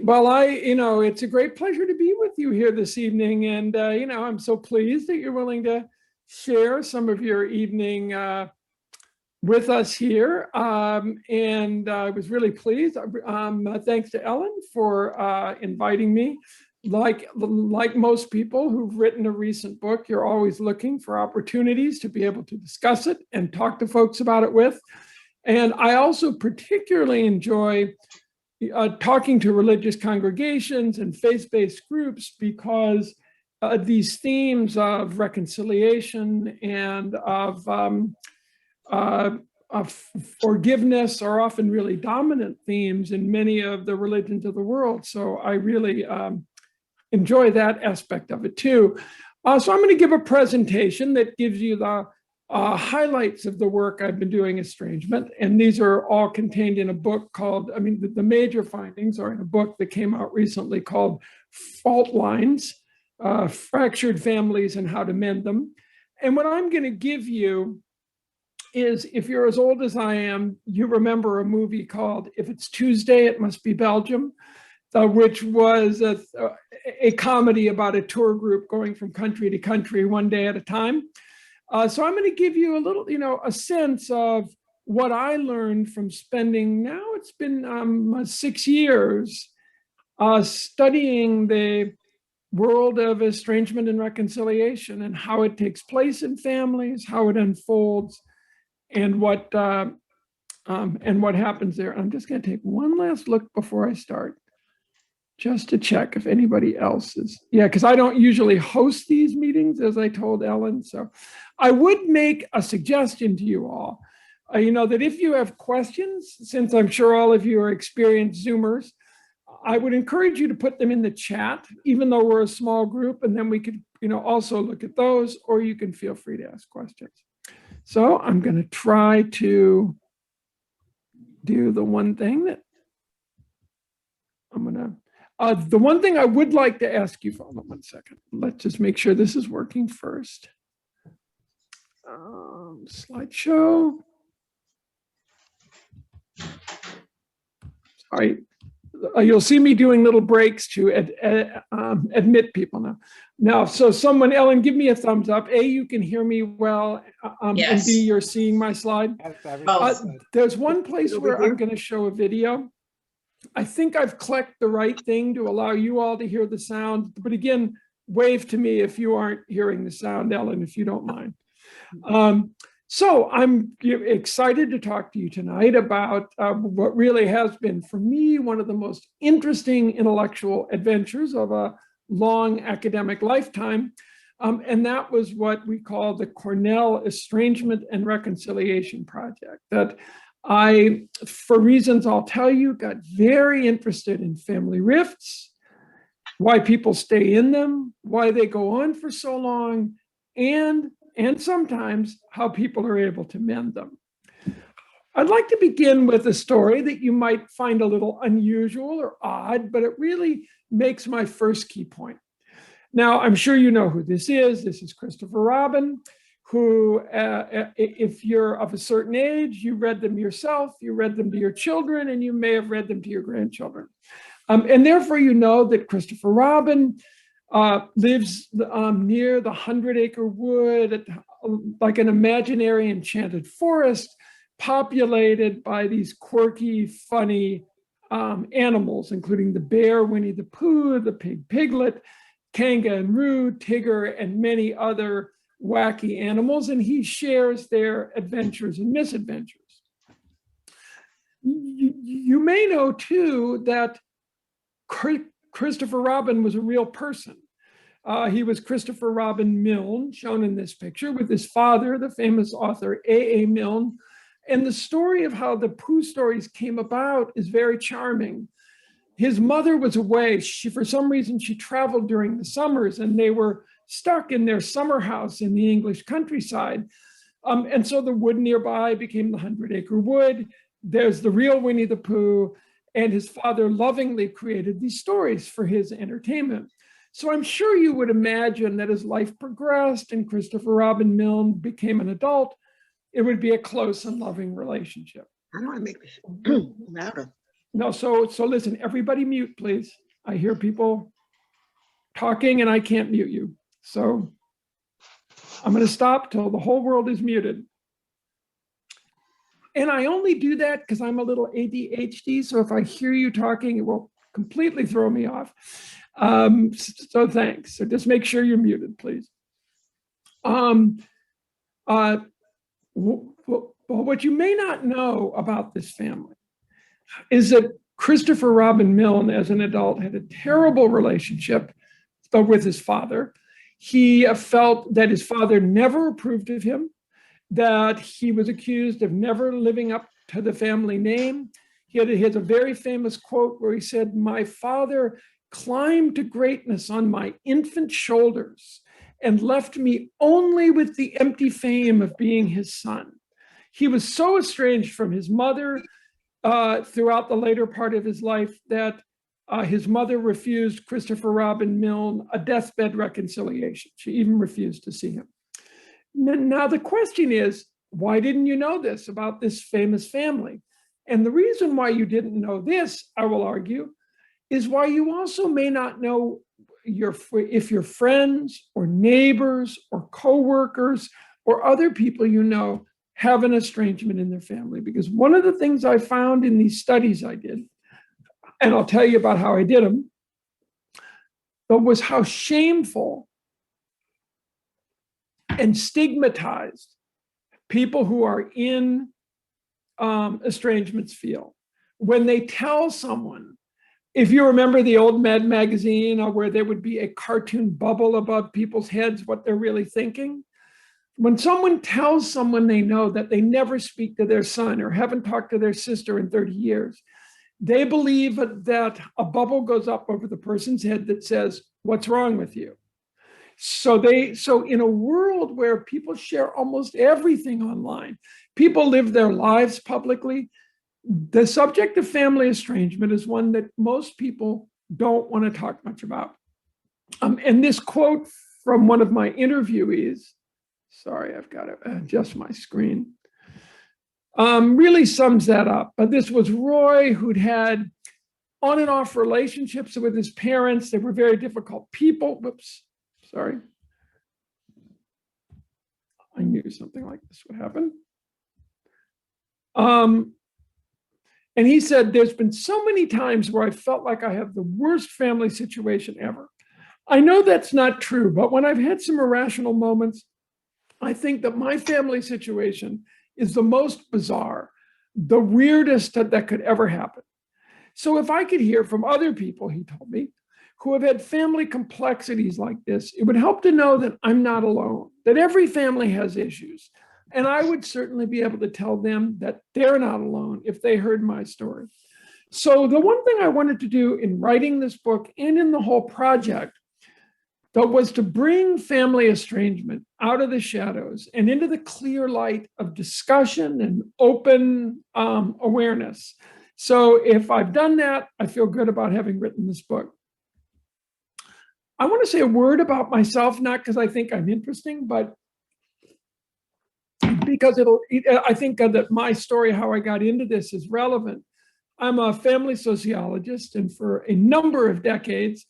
Well, it's a great pleasure to be with you here this evening. And, I'm so pleased that you're willing to share some of your evening with us here. And I was really pleased. Thanks to Ellen for inviting me. Like most people who've written a recent book, you're always looking for opportunities to be able to discuss it and talk to folks about it with. And I also particularly enjoy talking to religious congregations and faith-based groups because these themes of reconciliation and of forgiveness are often really dominant themes in many of the religions of the world. So I really enjoy that aspect of it too. So I'm going to give a presentation that gives you the highlights of the work I've been doing estrangement. And these are all contained in a book called, the major findings are in a book that came out recently called Fault Lines, Fractured Families and How to Mend Them. And what I'm going to give you is, if you're as old as I am, you remember a movie called If It's Tuesday, It Must Be Belgium, which was a comedy about a tour group going from country to country one day at a time. So I'm going to give you a little, a sense of what I learned from spending, now it's been 6 years, studying the world of estrangement and reconciliation and how it takes place in families, how it unfolds, and what happens there. I'm just going to take one last look before I start, just to check if anybody else is. Yeah, because I don't usually host these meetings, as I told Ellen. So I would make a suggestion to you all, that if you have questions, since I'm sure all of you are experienced Zoomers, I would encourage you to put them in the chat, even though we're a small group, and then we could, also look at those, or you can feel free to ask questions. So I'm going to try to do the one thing that the one thing I would like to ask you for, hold on one second. Let's just make sure this is working first. Slideshow. Sorry. You'll see me doing little breaks to admit people now. So someone, Ellen, give me a thumbs up. A, you can hear me well, yes. And B, you're seeing my slide. There's one place where I'm going to show a video. I think I've clicked the right thing to allow you all to hear the sound. But again, wave to me if you aren't hearing the sound, Ellen, if you don't mind. So I'm excited to talk to you tonight about what really has been, for me, one of the most interesting intellectual adventures of a long academic lifetime. And that was what we call the Cornell Estrangement and Reconciliation Project, that I, for reasons I'll tell you, got very interested in family rifts, why people stay in them, why they go on for so long, and sometimes how people are able to mend them. I'd like to begin with a story that you might find a little unusual or odd, but it really makes my first key point. Now, I'm sure you know who this is. This is Christopher Robin, who, if you're of a certain age, you read them yourself, you read them to your children, and you may have read them to your grandchildren. And therefore, you know that Christopher Robin lives near the 100-acre wood, like an imaginary enchanted forest, populated by these quirky, funny animals, including the bear, Winnie the Pooh, the pig, Piglet, Kanga and Roo, Tigger, and many other wacky animals, and he shares their adventures and misadventures. You may know, too, that Christopher Robin was a real person. He was Christopher Robin Milne, shown in this picture, with his father, the famous author A.A. Milne. And the story of how the Pooh stories came about is very charming. His mother was away. For some reason, she traveled during the summers, and they were stuck in their summer house in the English countryside. And so the wood nearby became the 100-acre wood. There's the real Winnie the Pooh, and his father lovingly created these stories for his entertainment. So I'm sure you would imagine that as life progressed and Christopher Robin Milne became an adult, it would be a close and loving relationship. How do I make this louder? No, so listen, everybody mute, please. I hear people talking and I can't mute you. So I'm going to stop till the whole world is muted. And I only do that because I'm a little ADHD. So if I hear you talking, it will completely throw me off. So thanks. So just make sure you're muted, please. What you may not know about this family is that Christopher Robin Milne, as an adult, had a terrible relationship with his father. He felt that his father never approved of him, that he was accused of never living up to the family name. He has a very famous quote where he said, "My father climbed to greatness on my infant shoulders and left me only with the empty fame of being his son." He was so estranged from his mother throughout the later part of his life that his mother refused Christopher Robin Milne a deathbed reconciliation. She even refused to see him. Now, the question is, why didn't you know this about this famous family? And the reason why you didn't know this, I will argue, is why you also may not know if your friends or neighbors or coworkers or other people you know have an estrangement in their family. Because one of the things I found in these studies I did, and I'll tell you about how I did them, but was how shameful and stigmatized people who are in estrangements feel when they tell someone. If you remember the old Mad magazine where there would be a cartoon bubble above people's heads, what they're really thinking. When someone tells someone they know that they never speak to their son or haven't talked to their sister in 30 years, they believe that a bubble goes up over the person's head that says, "What's wrong with you?" So in a world where people share almost everything online, people live their lives publicly, the subject of family estrangement is one that most people don't want to talk much about. And this quote from one of my interviewees, sorry, I've got to adjust my screen, really sums that up. But this was Roy, who'd had on and off relationships with his parents. They were very difficult people. Whoops, sorry. I knew something like this would happen. And he said, "There's been so many times where I felt like I have the worst family situation ever. I know that's not true, but when I've had some irrational moments, I think that my family situation is the most bizarre, the weirdest that could ever happen. So if I could hear from other people," he told me, "who have had family complexities like this, it would help to know that I'm not alone, that every family has issues. And I would certainly be able to tell them that they're not alone if they heard my story." So the one thing I wanted to do in writing this book and in the whole project, that was to bring family estrangement out of the shadows and into the clear light of discussion and open awareness. So if I've done that, I feel good about having written this book. I want to say a word about myself, not because I think I'm interesting, but because I think that my story, how I got into this, is relevant. I'm a family sociologist, and for a number of decades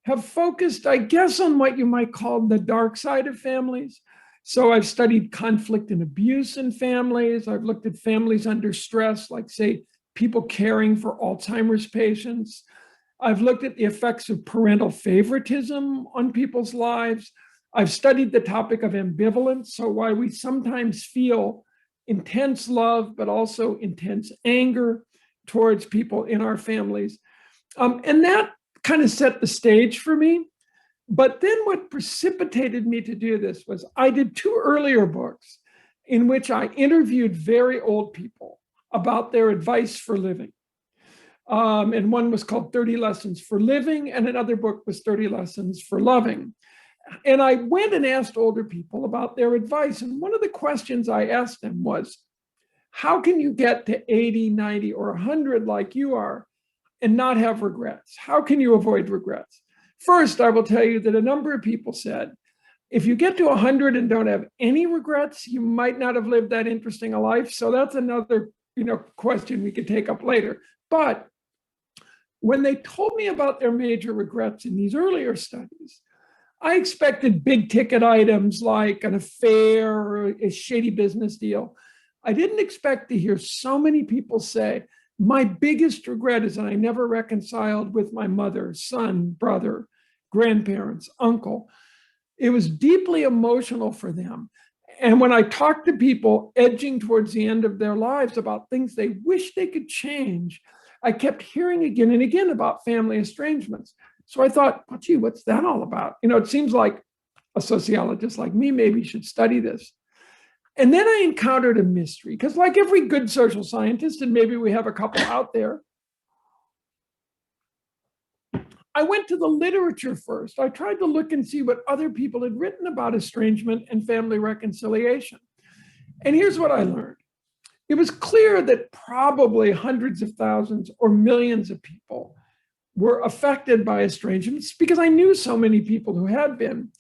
have focused, I guess, on what you might call the dark side of families. So I've studied conflict and abuse in families. I've looked at families under stress, like, say, people caring for Alzheimer's patients. I've looked at the effects of parental favoritism on people's lives. I've studied the topic of ambivalence, so why we sometimes feel intense love, but also intense anger towards people in our families. And that kind of set the stage for me. But then what precipitated me to do this was I did 2 earlier books in which I interviewed very old people about their advice for living. And one was called 30 Lessons for Living, and another book was 30 Lessons for Loving. And I went and asked older people about their advice. And one of the questions I asked them was, how can you get to 80, 90, or 100 like you are and not have regrets? How can you avoid regrets? First, I will tell you that a number of people said, if you get to 100 and don't have any regrets, you might not have lived that interesting a life. So that's another question we could take up later. But when they told me about their major regrets in these earlier studies, I expected big ticket items like an affair or a shady business deal. I didn't expect to hear so many people say, my biggest regret is that I never reconciled with my mother, son, brother, grandparents, uncle. It was deeply emotional for them. And when I talked to people edging towards the end of their lives about things they wish they could change, I kept hearing again and again about family estrangements. So I thought, well, gee, what's that all about? It seems like a sociologist like me maybe should study this. And then I encountered a mystery, because like every good social scientist, and maybe we have a couple out there, I went to the literature first. I tried to look and see what other people had written about estrangement and family reconciliation. And here's what I learned. It was clear that probably hundreds of thousands or millions of people were affected by estrangements, because I knew so many people who had been.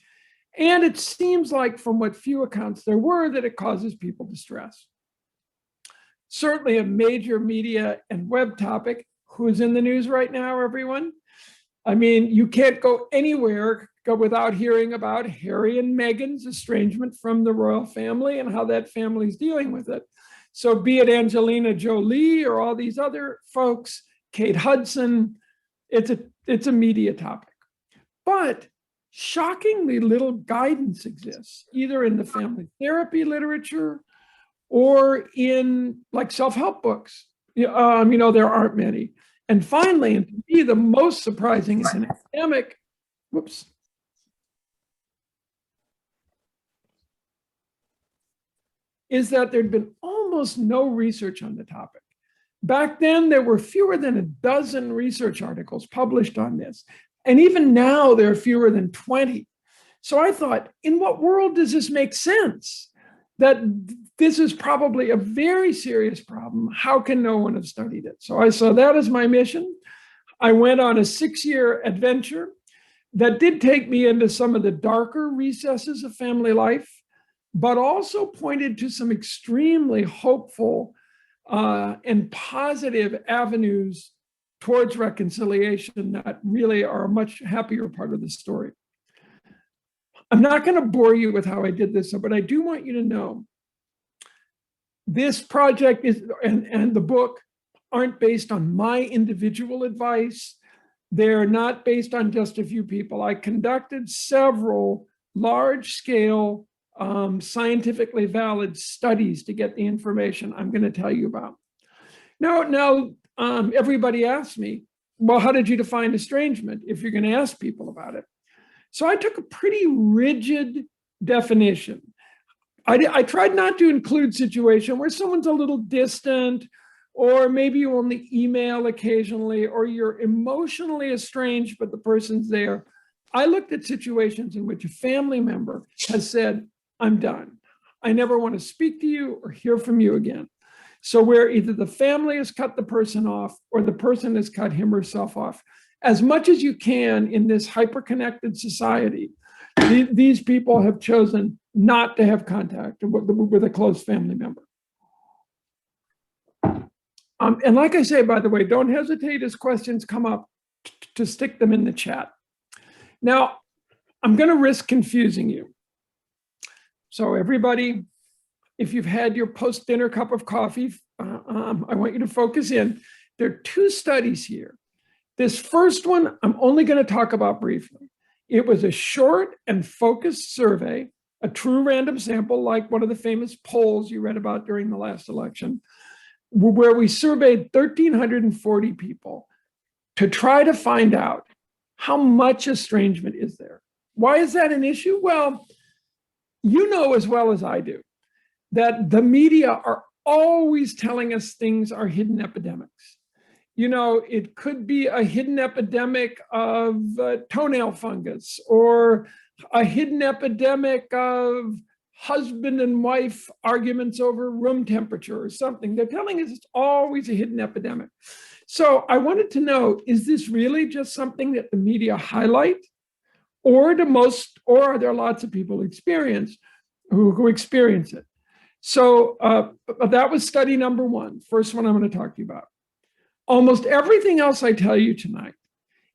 And it seems like, from what few accounts there were, that it causes people distress. Certainly a major media and web topic. Who's in the news right now, everyone? I mean, you can't go anywhere without hearing about Harry and Meghan's estrangement from the royal family and how that family's dealing with it. So be it Jolie or all these other folks, Kate Hudson, it's a media topic. But shockingly little guidance exists, either in the family therapy literature or in like self-help books. There aren't many. And finally, and to me, the most surprising as an academic, is that there'd been almost no research on the topic. Back then, there were fewer than a dozen research articles published on this. And even now, there are fewer than 20. So I thought, in what world does this make sense? That this is probably a very serious problem. How can no one have studied it? So I saw that as my mission. I went on a 6-year adventure that did take me into some of the darker recesses of family life, but also pointed to some extremely hopeful and positive avenues towards reconciliation that really are a much happier part of the story. I'm not going to bore you with how I did this, but I do want you to know this project is, and the book aren't based on my individual advice. They're not based on just a few people. I conducted several large-scale, scientifically valid studies to get the information I'm going to tell you about. Now, everybody asks me, well, how did you define estrangement if you're going to ask people about it? So I took a pretty rigid definition. I tried not to include situation where someone's a little distant, or maybe you only email occasionally, or you're emotionally estranged, but the person's there. I looked at situations in which a family member has said, I'm done. I never want to speak to you or hear from you again. So where either the family has cut the person off or the person has cut him or herself off. As much as you can in this hyper-connected society, these people have chosen not to have contact with a close family member. And like I say, by the way, don't hesitate as questions come up to stick them in the chat. Now, I'm going to risk confusing you. So everybody, if you've had your post-dinner cup of coffee, I want you to focus in. There are 2 studies here. This first one, I'm only going to talk about briefly. It was a short and focused survey, a true random sample, like one of the famous polls you read about during the last election, where we surveyed 1,340 people to try to find out how much estrangement is there. Why is that an issue? Well, you know as well as I do that the media are always telling us things are hidden epidemics. It could be a hidden epidemic of toenail fungus, or a hidden epidemic of husband and wife arguments over room temperature or something. They're telling us it's always a hidden epidemic. So I wanted to know, is this really just something that the media highlight? Or are there lots of people who experience it? So that was study number 1, first one I'm going to talk to you about. Almost everything else I tell you tonight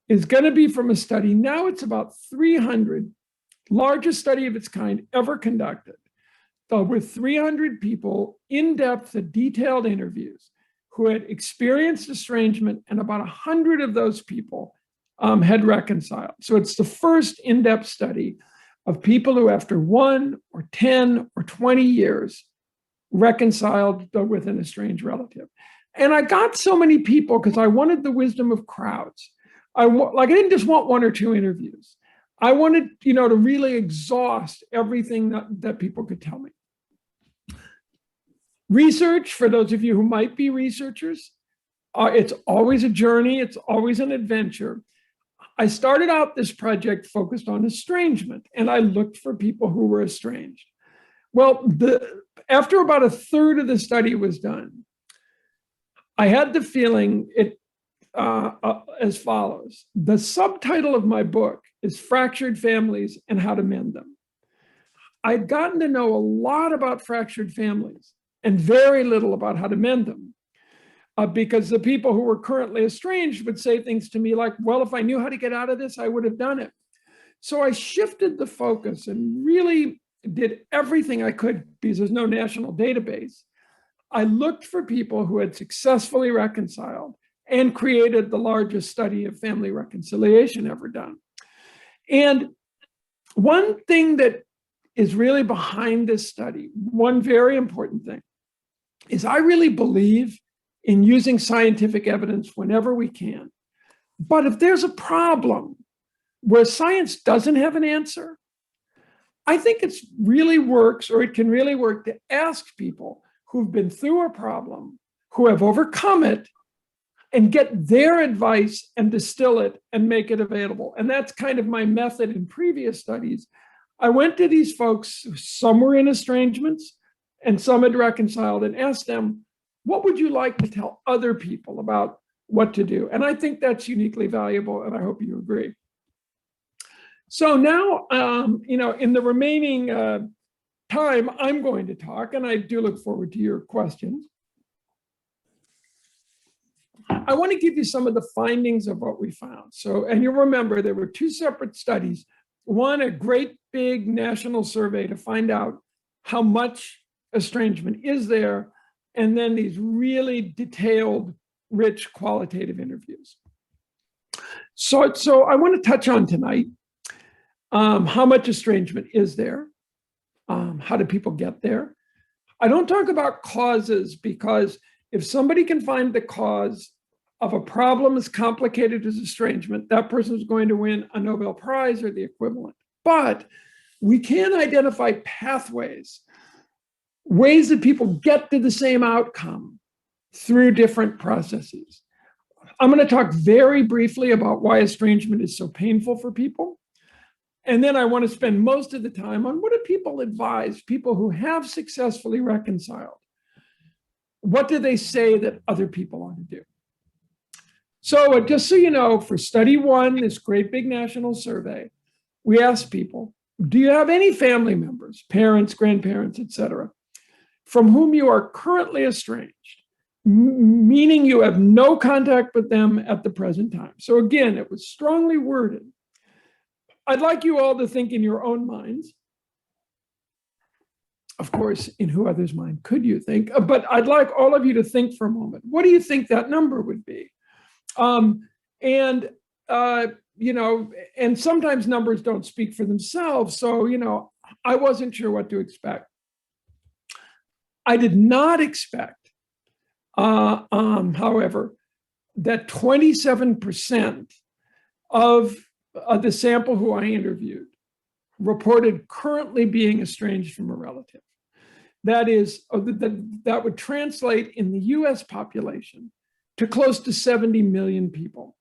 is going to be from a study. Now it's about 300, largest study of its kind ever conducted, with 300 people, in-depth, detailed interviews who had experienced estrangement, and about 100 of those people had reconciled. So it's the first in-depth study of people who, after 1 or 10 or 20 years, reconciled with an estranged relative. And I got so many people because I wanted the wisdom of crowds. I didn't just want 1 or 2 interviews. I wanted, to really exhaust everything that people could tell me. Research, for those of you who might be researchers, it's always a journey. It's always an adventure. I started out this project focused on estrangement, and I looked for people who were estranged. Well, after about a third of the study was done, I had the feeling as follows. The subtitle of my book is Fractured Families and How to Mend Them. I'd gotten to know a lot about fractured families and very little about how to mend them, because the people who were currently estranged would say things to me like, well, if I knew how to get out of this, I would have done it. So I shifted the focus and really did everything I could, because there's no national database. I looked for people who had successfully reconciled and created the largest study of family reconciliation ever done. And one thing that is really behind this study, one very important thing, is I really believe in using scientific evidence whenever we can. But if there's a problem where science doesn't have an answer, I think it really works, or it can really work, to ask people who've been through a problem, who have overcome it, and get their advice and distill it and make it available. And that's kind of my method in previous studies. I went to these folks, some were in estrangements and some had reconciled, and asked them, what would you like to tell other people about what to do? And I think that's uniquely valuable, and I hope you agree. So now, in the remaining time, I'm going to talk, and I do look forward to your questions. I want to give you some of the findings of what we found. So, and you'll remember there were 2 separate studies. One, a great big national survey to find out how much estrangement is there, and then these really detailed, rich, qualitative interviews. So I want to touch on tonight how much estrangement is there, how do people get there. I don't talk about causes, because if somebody can find the cause of a problem as complicated as estrangement, that person is going to win a Nobel Prize or the equivalent. But we can identify pathways, ways that people get to the same outcome through different processes. I'm going to talk very briefly about why estrangement is so painful for people. And then I want to spend most of the time on what do people advise people who have successfully reconciled. What do they say that other people ought to do? So just so you know, for study 1, this great big national survey, we asked people, do you have any family members, parents, grandparents, etc., from whom you are currently estranged, meaning you have no contact with them at the present time? So again, it was strongly worded. I'd like you all to think in your own minds. Of course, in who other's mind could you think? But I'd like all of you to think for a moment. What do you think that number would be? And sometimes numbers don't speak for themselves. So, I wasn't sure what to expect. I did not expect, however, that 27% of the sample who I interviewed reported currently being estranged from a relative. That is, that would translate in the US population to close to 70 million people.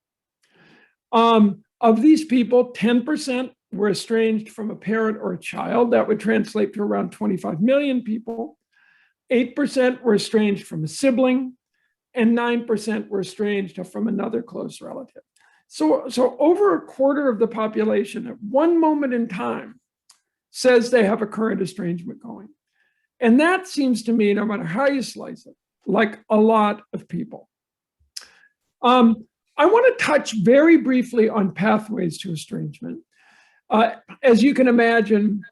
Of these people, 10% were estranged from a parent or a child. That would translate to around 25 million people. 8% were estranged from a sibling, and 9% were estranged from another close relative. So over a quarter of the population at one moment in time says they have a current estrangement going. And that seems to me, no matter how you slice it, like a lot of people. I want to touch very briefly on pathways to estrangement. As you can imagine,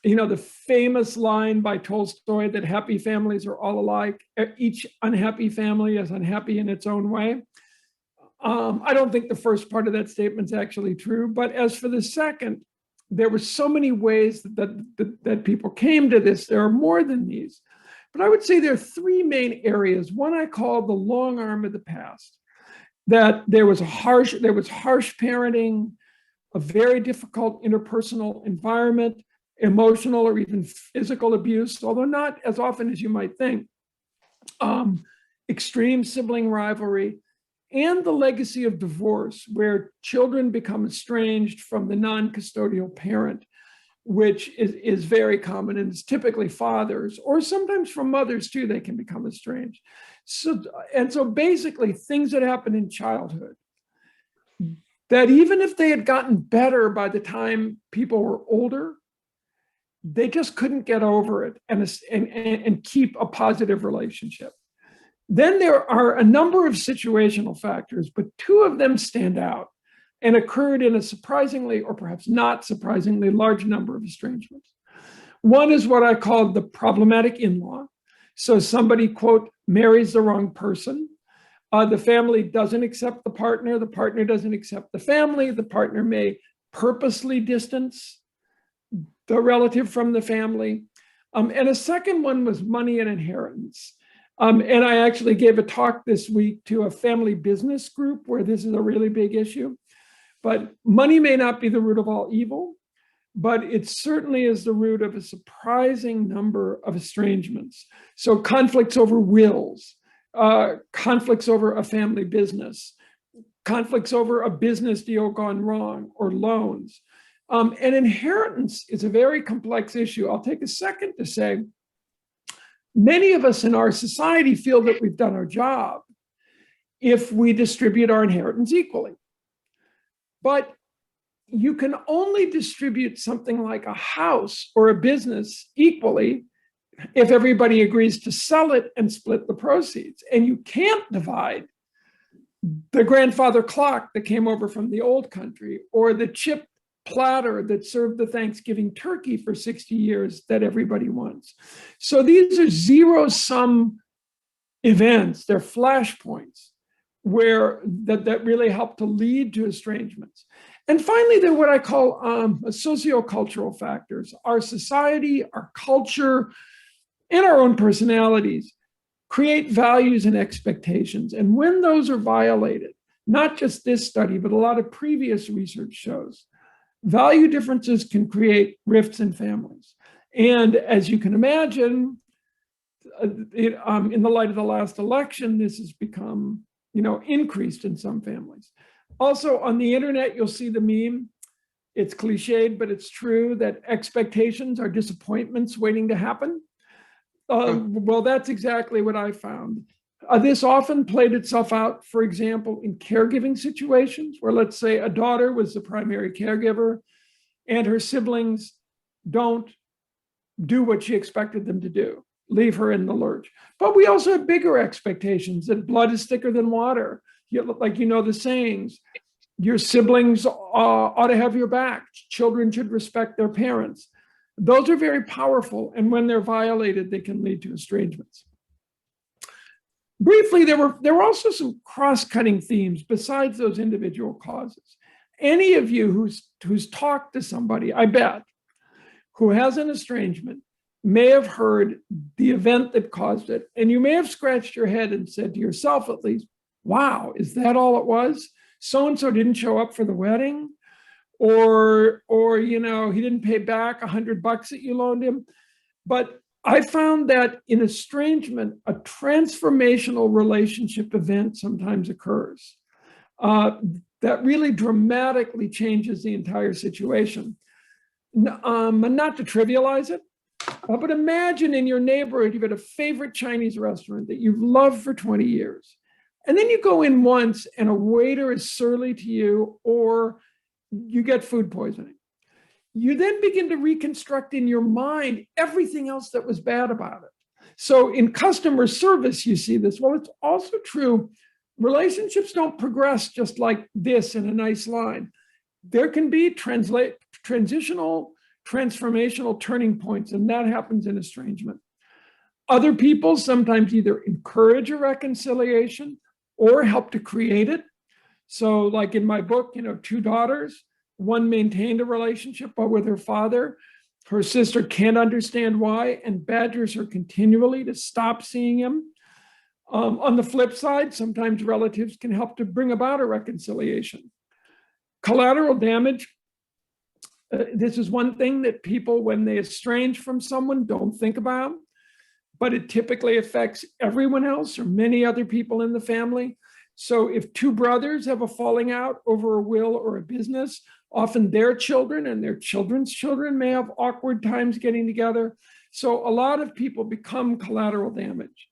the famous line by Tolstoy that happy families are all alike, each unhappy family is unhappy in its own way. I don't think the first part of that statement is actually true, but as for the second, there were so many ways that people came to this. There are more than these, but I would say there are three main areas. One I call the long arm of the past, that there was harsh parenting, a very difficult interpersonal environment, emotional or even physical abuse, although not as often as you might think, extreme sibling rivalry, and the legacy of divorce, where children become estranged from the non-custodial parent, which is very common, and it's typically fathers, or sometimes from mothers too, they can become estranged. So basically things that happen in childhood, that even if they had gotten better by the time people were older, they just couldn't get over it and keep a positive relationship. Then there are a number of situational factors, but two of them stand out and occurred in a surprisingly, or perhaps not surprisingly, large number of estrangements. One is what I call the problematic in-law. So somebody, quote, marries the wrong person. The family doesn't accept the partner doesn't accept the family. The partner may purposely distance the relative from the family. And a second one was money and inheritance. And I actually gave a talk this week to a family business group where this is a really big issue. But money may not be the root of all evil, but it certainly is the root of a surprising number of estrangements. So conflicts over wills, conflicts over a family business, conflicts over a business deal gone wrong, or loans. And inheritance is a very complex issue. I'll take a second to say, many of us in our society feel that we've done our job if we distribute our inheritance equally. But you can only distribute something like a house or a business equally if everybody agrees to sell it and split the proceeds. And you can't divide the grandfather clock that came over from the old country, or the chip platter that served the Thanksgiving turkey for 60 years that everybody wants. So these are zero-sum events. They're flashpoints where that really help to lead to estrangements. And finally, they're what I call sociocultural factors. Our society, our culture, and our own personalities create values and expectations. And when those are violated, not just this study, but a lot of previous research shows, value differences can create rifts in families. And as you can imagine, in the light of the last election, this has become, increased in some families. Also on the internet, you'll see the meme. It's cliched, but it's true that expectations are disappointments waiting to happen. Well, that's exactly what I found. This often played itself out, for example, in caregiving situations where, let's say, a daughter was the primary caregiver and her siblings don't do what she expected them to do, leave her in the lurch. But we also have bigger expectations that blood is thicker than water. Like, the sayings, your siblings ought to have your back. Children should respect their parents. Those are very powerful, and when they're violated, they can lead to estrangements. Briefly, there were also some cross-cutting themes besides those individual causes. Any of you who's talked to somebody, I bet, who has an estrangement may have heard the event that caused it, and you may have scratched your head and said to yourself, at least, wow, is that all it was? So-and-so didn't show up for the wedding, or he didn't pay back $100 that you loaned him. But I found that in estrangement, a transformational relationship event sometimes occurs that really dramatically changes the entire situation. Not to trivialize it, but imagine in your neighborhood, you've got a favorite Chinese restaurant that you've loved for 20 years. And then you go in once and a waiter is surly to you, or you get food poisoning. You then begin to reconstruct in your mind everything else that was bad about it. So in customer service, you see this. Well, it's also true relationships don't progress just like this in a nice line. There can be transitional, transformational turning points, and that happens in estrangement. Other people sometimes either encourage a reconciliation or help to create it. So like in my book, 2 daughters, one maintained a relationship with her father. Her sister can't understand why and badgers her continually to stop seeing him. On the flip side, sometimes relatives can help to bring about a reconciliation. Collateral damage. This is one thing that people, when they estrange from someone, don't think about, but it typically affects everyone else or many other people in the family. So if 2 brothers have a falling out over a will or a business, often their children and their children's children may have awkward times getting together. So a lot of people become collateral damage.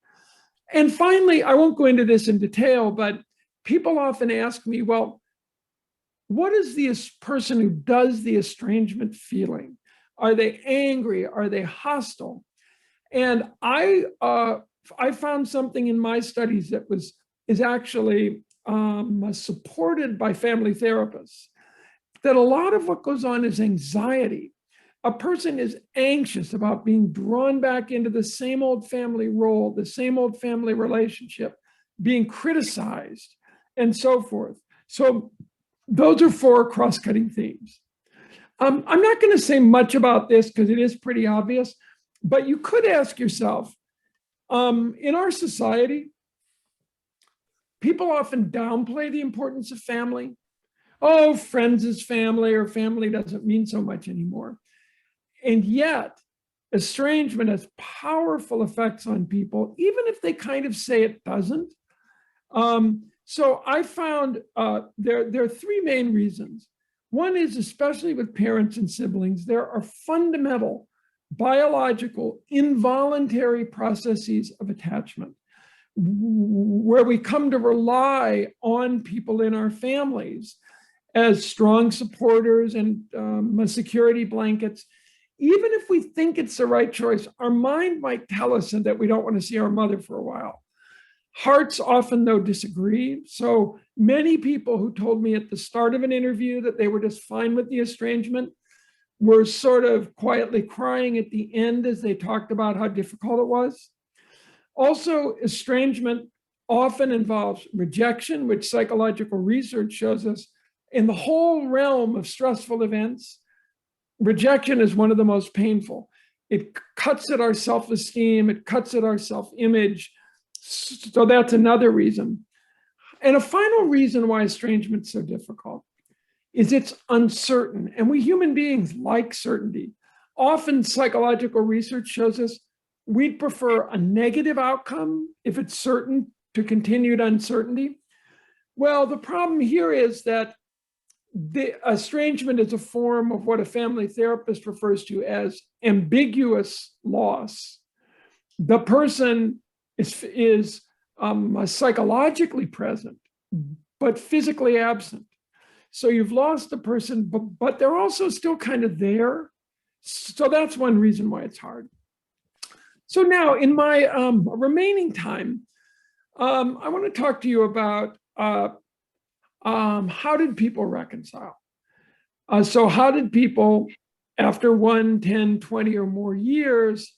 And finally, I won't go into this in detail, but people often ask me, well, what is the person who does the estrangement feeling? Are they angry? Are they hostile? And I found something in my studies that is actually supported by family therapists, that a lot of what goes on is anxiety. A person is anxious about being drawn back into the same old family role, the same old family relationship, being criticized, and so forth. So those are 4 cross-cutting themes. I'm not going to say much about this because it is pretty obvious, but you could ask yourself, in our society, people often downplay the importance of family. Oh, friends is family, or family doesn't mean so much anymore. And yet, estrangement has powerful effects on people, even if they kind of say it doesn't. So I found there are 3 main reasons. One is, especially with parents and siblings, there are fundamental biological involuntary processes of attachment where we come to rely on people in our families as strong supporters and security blankets. Even if we think it's the right choice, our mind might tell us that we don't want to see our mother for a while. Hearts often, though, disagree. So many people who told me at the start of an interview that they were just fine with the estrangement were sort of quietly crying at the end as they talked about how difficult it was. Also, estrangement often involves rejection, which psychological research shows us in the whole realm of stressful events, rejection is one of the most painful. It cuts at our self-esteem, it cuts at our self-image. So that's another reason. And a final reason why estrangement is so difficult is it's uncertain. And we human beings like certainty. Often psychological research shows us we'd prefer a negative outcome if it's certain to continued uncertainty. Well, the problem here is that the estrangement is a form of what a family therapist refers to as ambiguous loss. The person is psychologically present, but physically absent. So you've lost the person, but they're also still kind of there. So that's one reason why it's hard. So now in my remaining time, I want to talk to you about how did people reconcile? So how did people, after 1, 10, 20 or more years,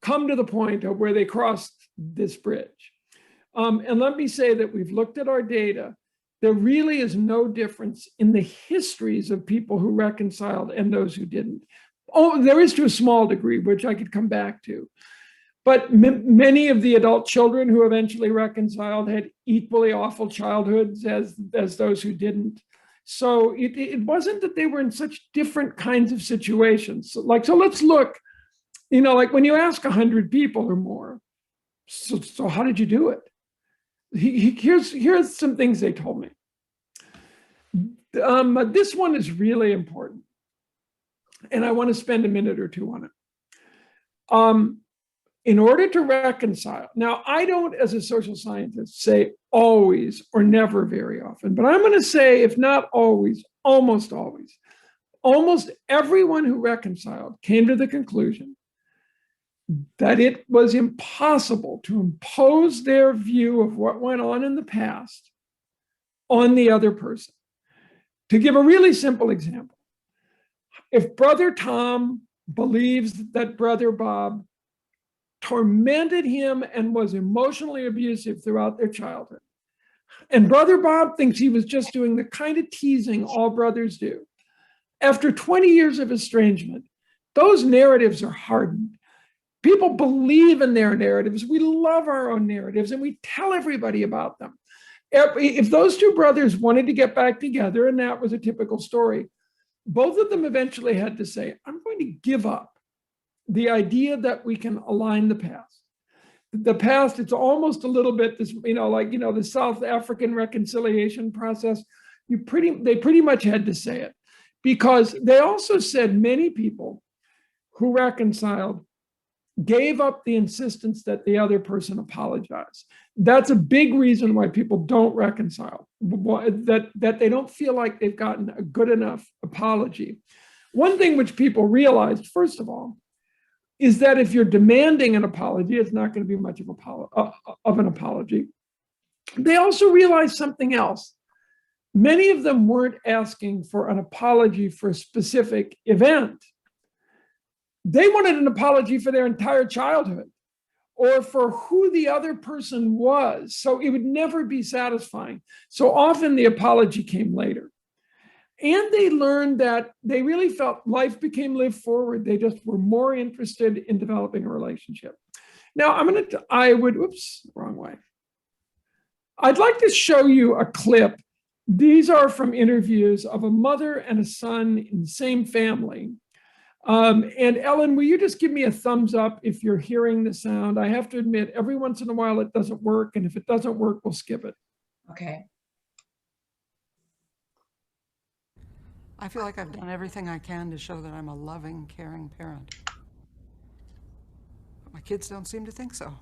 come to the point of where they crossed this bridge? And let me say that we've looked at our data. There really is no difference in the histories of people who reconciled and those who didn't. Oh, there is to a small degree, which I could come back to. But many of the adult children who eventually reconciled had equally awful childhoods as those who didn't. So it wasn't that they were in such different kinds of situations. So let's look, like when you ask 100 people or more, so how did you do it? Here's some things they told me. This one is really important, and I want to spend a minute or two on it. In order to reconcile, now I don't, as a social scientist, say always or never very often, but I'm going to say, if not always, almost always. Almost everyone who reconciled came to the conclusion that it was impossible to impose their view of what went on in the past on the other person. To give a really simple example, if Brother Tom believes that Brother Bob tormented him and was emotionally abusive throughout their childhood, and Brother Bob thinks he was just doing the kind of teasing all brothers do, after 20 years of estrangement, those narratives are hardened. People believe in their narratives. We love our own narratives, and we tell everybody about them. If those two brothers wanted to get back together, and that was a typical story, both of them eventually had to say, I'm going to give up the idea that we can align the past. The past, it's almost a little bit this, the South African reconciliation process. They pretty much had to say it, because they also said many people who reconciled gave up the insistence that the other person apologize. That's a big reason why people don't reconcile, that they don't feel like they've gotten a good enough apology. One thing which people realized, first of all, is that if you're demanding an apology, it's not going to be much of an apology. They also realized something else. Many of them weren't asking for an apology for a specific event. They wanted an apology for their entire childhood or for who the other person was. So it would never be satisfying. So often the apology came later. And they learned that they really felt life became lived forward. They just were more interested in developing a relationship. Now wrong way. I'd like to show you a clip. These are from interviews of a mother and a son in the same family. And Ellen, will you just give me a thumbs up if you're hearing the sound? I have to admit, every once in a while it doesn't work. And if it doesn't work, we'll skip it. Okay. I feel like I've done everything I can to show that I'm a loving, caring parent. But my kids don't seem to think so.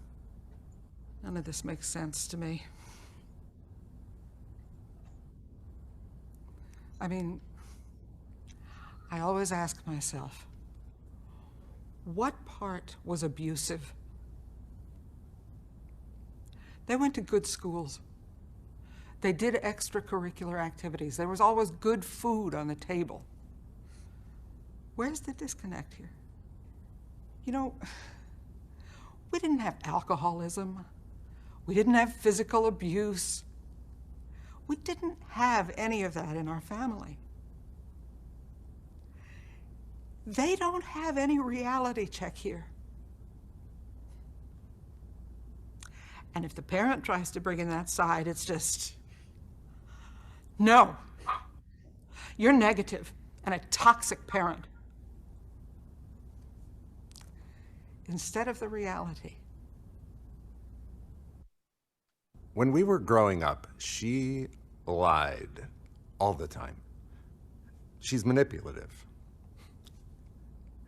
None of this makes sense to me. I mean, I always ask myself, what part was abusive? They went to good schools. They did extracurricular activities. There was always good food on the table. Where's the disconnect here? You know, we didn't have alcoholism. We didn't have physical abuse. We didn't have any of that in our family. They don't have any reality check here. And if the parent tries to bring in that side, it's just, no, you're negative and a toxic parent. Instead of the reality. When we were growing up, she lied all the time. She's manipulative.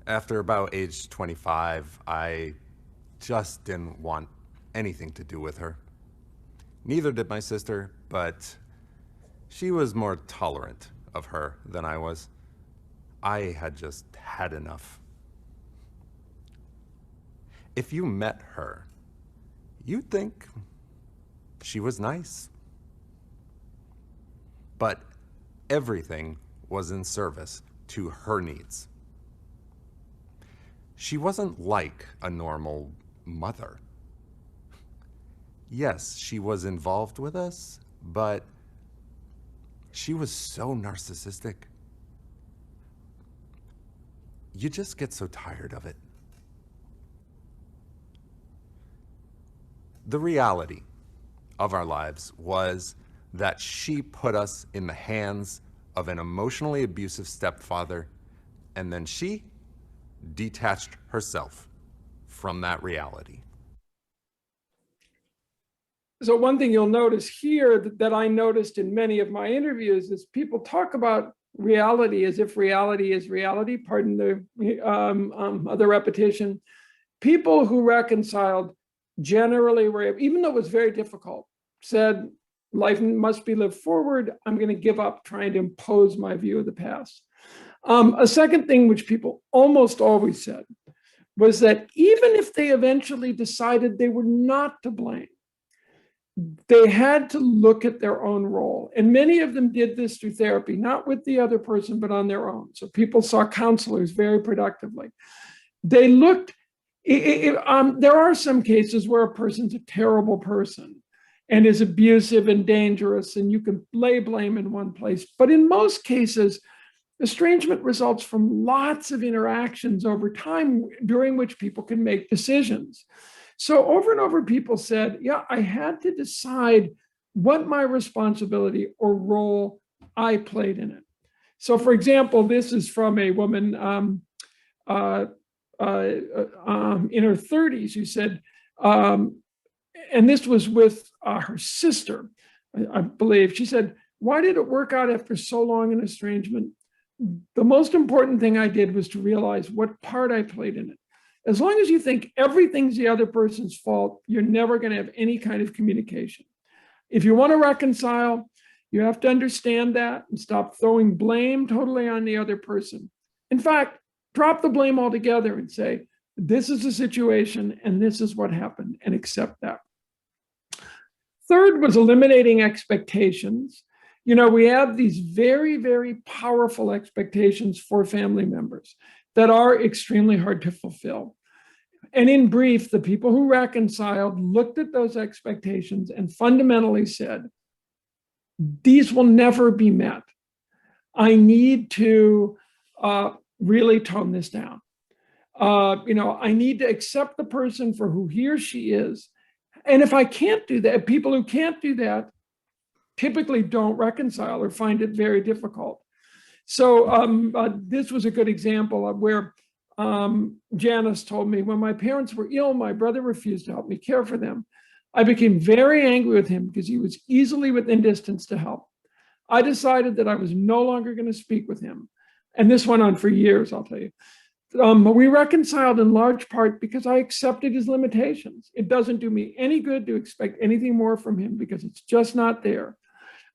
After about age 25, I just didn't want anything to do with her. Neither did my sister, but she was more tolerant of her than I was. I had just had enough. If you met her, you'd think she was nice. But everything was in service to her needs. She wasn't like a normal mother. Yes, she was involved with us, but she was so narcissistic. You just get so tired of it. The reality of our lives was that she put us in the hands of an emotionally abusive stepfather, and then she detached herself from that reality. So one thing you'll notice here that I noticed in many of my interviews is people talk about reality as if reality is reality. Pardon the repetition. People who reconciled generally were, even though it was very difficult, said life must be lived forward. I'm going to give up trying to impose my view of the past. A second thing which people almost always said was that even if they eventually decided they were not to blame, they had to look at their own role. And many of them did this through therapy, not with the other person, but on their own. So people saw counselors very productively. They looked, there are some cases where a person's a terrible person and is abusive and dangerous, and you can lay blame in one place. But in most cases, estrangement results from lots of interactions over time during which people can make decisions. So over and over, people said, yeah, I had to decide what my responsibility or role I played in it. So for example, this is from a woman in her 30s who said, and this was with her sister, I believe. She said, why did it work out after so long in estrangement? The most important thing I did was to realize what part I played in it. As long as you think everything's the other person's fault, you're never going to have any kind of communication. If you want to reconcile, you have to understand that and stop throwing blame totally on the other person. In fact, drop the blame altogether and say, this is the situation and this is what happened, and accept that. Third was eliminating expectations. You know, we have these very, very powerful expectations for family members that are extremely hard to fulfill. And in brief, the people who reconciled looked at those expectations and fundamentally said, these will never be met. I need to really tone this down. I need to accept the person for who he or she is. And if I can't do that, people who can't do that typically don't reconcile or find it very difficult. So this was a good example of where Janice told me, when my parents were ill, my brother refused to help me care for them. I became very angry with him because he was easily within distance to help. I decided that I was no longer going to speak with him. And this went on for years, I'll tell you. We reconciled in large part because I accepted his limitations. It doesn't do me any good to expect anything more from him because it's just not there.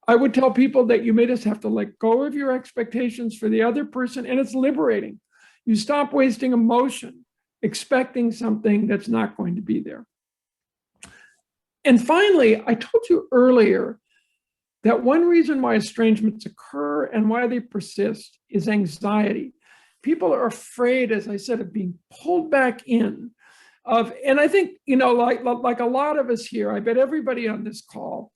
I would tell people that you may just have to let go of your expectations for the other person, and it's liberating. You stop wasting emotion expecting something that's not going to be there. And finally, I told you earlier that one reason why estrangements occur and why they persist is anxiety. People are afraid, as I said, of being pulled back in. And I think, like a lot of us here, I bet everybody on this call,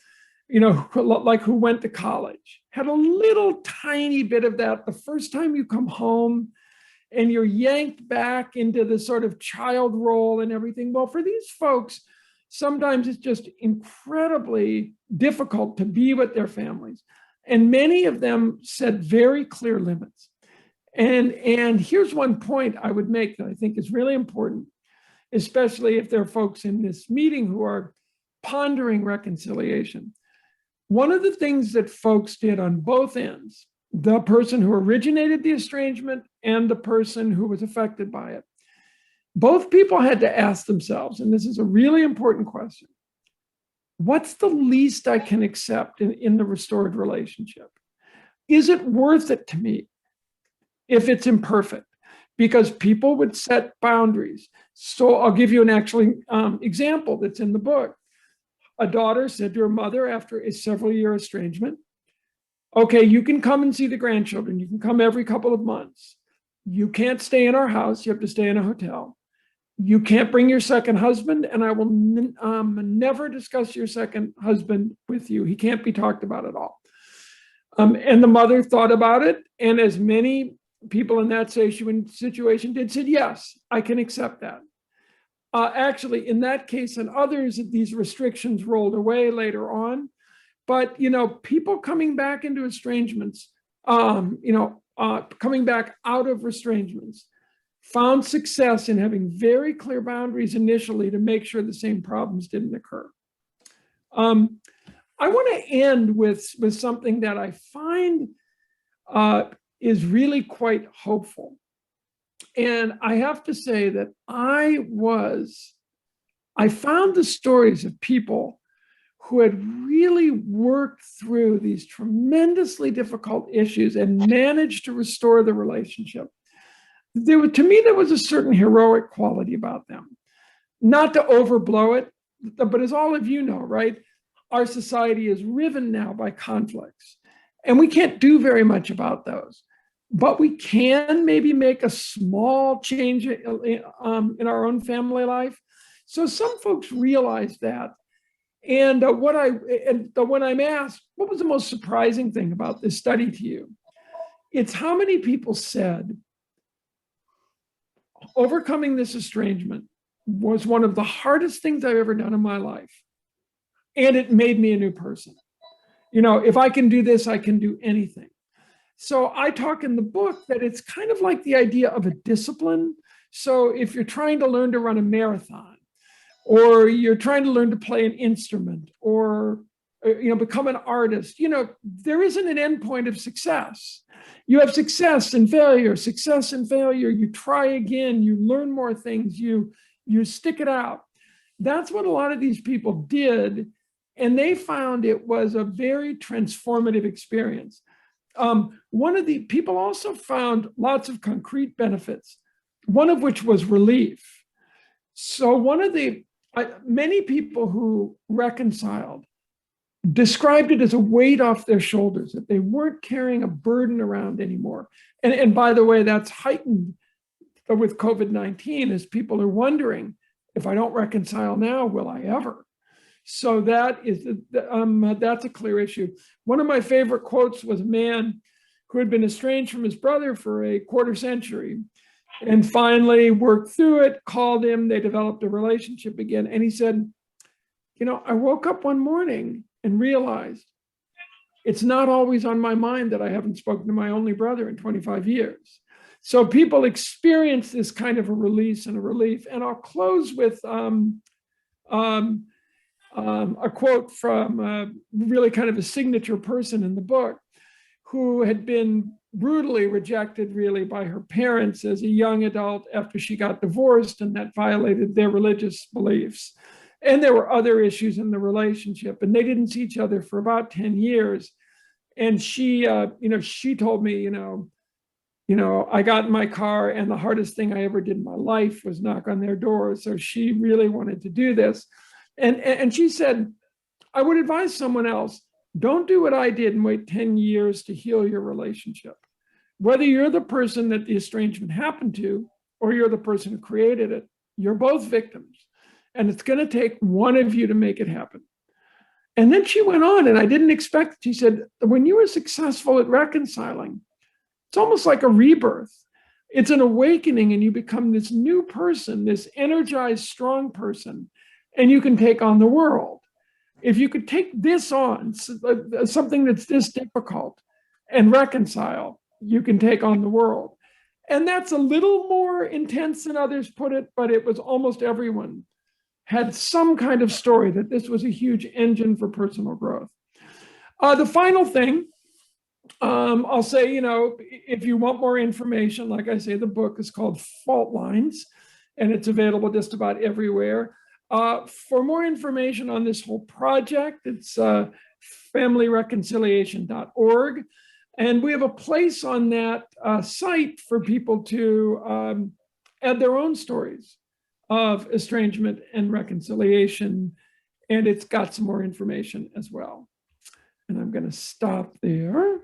like who went to college, had a little tiny bit of that the first time you come home and you're yanked back into the sort of child role and everything. Well, for these folks, sometimes it's just incredibly difficult to be with their families. And many of them set very clear limits. And here's one point I would make that I think is really important, especially if there are folks in this meeting who are pondering reconciliation. One of the things that folks did on both ends, the person who originated the estrangement and the person who was affected by it, both people had to ask themselves, and this is a really important question, what's the least I can accept in the restored relationship? Is it worth it to me if it's imperfect? Because people would set boundaries. So I'll give you an actual example that's in the book. A daughter said to her mother after a several-year estrangement, okay, you can come and see the grandchildren. You can come every couple of months. You can't stay in our house. You have to stay in a hotel. You can't bring your second husband, and I will never discuss your second husband with you. He can't be talked about at all. And the mother thought about it, and as many people in that situation did, said, yes, I can accept that. Actually, in that case and others, these restrictions rolled away later on. But, people coming back into estrangements, coming back out of estrangements, found success in having very clear boundaries initially to make sure the same problems didn't occur. I want to end with something that I find is really quite hopeful. And I have to say that I found the stories of people who had really worked through these tremendously difficult issues and managed to restore the relationship. to me, there was a certain heroic quality about them. Not to overblow it, but as all of you know, right, our society is riven now by conflicts, and we can't do very much about those. But we can maybe make a small change in our own family life. So some folks realize that. And when I'm asked, what was the most surprising thing about this study to you? It's how many people said, overcoming this estrangement was one of the hardest things I've ever done in my life. And it made me a new person. You know, if I can do this, I can do anything. So I talk in the book that it's kind of like the idea of a discipline. So if you're trying to learn to run a marathon, or you're trying to learn to play an instrument, or become an artist, there isn't an end point of success. You have success and failure, you try again, you learn more things, you stick it out. That's what a lot of these people did, and they found it was a very transformative experience. One of the people also found lots of concrete benefits, one of which was relief. So many people who reconciled described it as a weight off their shoulders, that they weren't carrying a burden around anymore. And by the way, that's heightened with COVID-19 as people are wondering, if I don't reconcile now, will I ever? So that's a clear issue. One of my favorite quotes was a man who had been estranged from his brother for a quarter century and finally worked through it, called him, they developed a relationship again. And he said, I woke up one morning and realized it's not always on my mind that I haven't spoken to my only brother in 25 years. So people experience this kind of a release and a relief. And I'll close with a quote from really kind of a signature person in the book who had been brutally rejected really by her parents as a young adult after she got divorced, and that violated their religious beliefs. And there were other issues in the relationship, and they didn't see each other for about 10 years. And she told me, I got in my car and the hardest thing I ever did in my life was knock on their door. So she really wanted to do this. And she said, I would advise someone else, don't do what I did and wait 10 years to heal your relationship. Whether you're the person that the estrangement happened to, or you're the person who created it, you're both victims. And it's going to take one of you to make it happen. And then she went on, and I didn't expect it. She said, when you were successful at reconciling, it's almost like a rebirth. It's an awakening, and you become this new person, this energized, strong person, and you can take on the world. If you could take this on, something that's this difficult, and reconcile, you can take on the world. And that's a little more intense than others put it, but it was almost everyone had some kind of story that this was a huge engine for personal growth. The final thing, I'll say, if you want more information, like I say, the book is called Fault Lines, and it's available just about everywhere. For more information on this whole project, it's familyreconciliation.org. And we have a place on that site for people to add their own stories of estrangement and reconciliation. And it's got some more information as well. And I'm going to stop there.